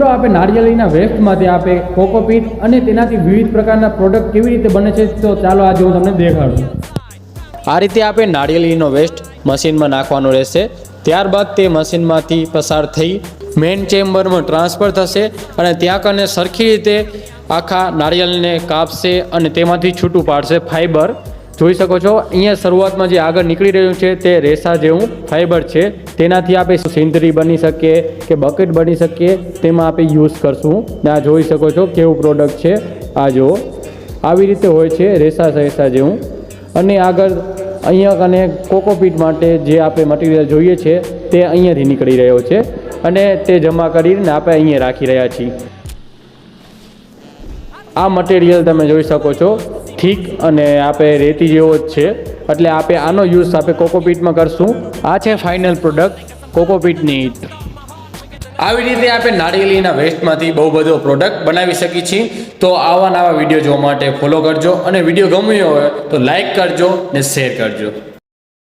મિત્રો આપણે નારિયેળીના વેસ્ટમાંથી આપણે કોકોપીટ અને તેનાથી વિવિધ પ્રકારના પ્રોડક્ટ કેવી રીતે બને છે તો ચાલો આજે હું તમને દેખાડું। આ રીતે આપણે નારિયેળીનો વેસ્ટ મશીનમાં નાખવાનો રહેશે। ત્યારબાદ તે મશીનમાંથી પસાર થઈ મેઇન ચેમ્બરમાં ટ્રાન્સફર થશે અને ત્યાં કને સરખી રીતે આખા નારિયેળને કાપશે અને તેમાંથી છૂટું પાડશે ફાઈબર। જોઈ શકો છો અહીંયા શરૂઆતમાં જે આગળ નીકળી રહ્યું છે તે રેસા જેવું ફાઈબર છે। તેનાથી આપણે સિંદરી બની શકીએ કે બકેટ બની શકીએ તેમાં આપણે યુઝ કરશું। ને આ જોઈ શકો છો કેવું પ્રોડક્ટ છે। આ જો આવી રીતે હોય છે રેસા જેવું। અને આગળ અહીંયા કને કોકોપીટ માટે જે આપણે મટીરિયલ જોઈએ છે તે અહીંયાથી નીકળી રહ્યો છે અને તે જમા કરીને આપણે અહીંયા રાખી રહ્યા છીએ। આ મટીરિયલ તમે જોઈ શકો છો ઠીક અને આપણે રેતી જેવો જ છે, એટલે આપણે આનો યુઝ આપણે કોકોપીટમાં કરશું। આ છે ફાઇનલ પ્રોડક્ટ કોકોપીટની ઈંટ। આવી રીતે આપણે નારિયેળીના વેસ્ટમાંથી બહુ બધો પ્રોડક્ટ બનાવી શકીએ છીએ। તો આવા નવા વિડીયો જોવા માટે ફોલો કરજો અને વિડીયો ગમ્યો હોય તો લાઈક કરજો ને શેર કરજો।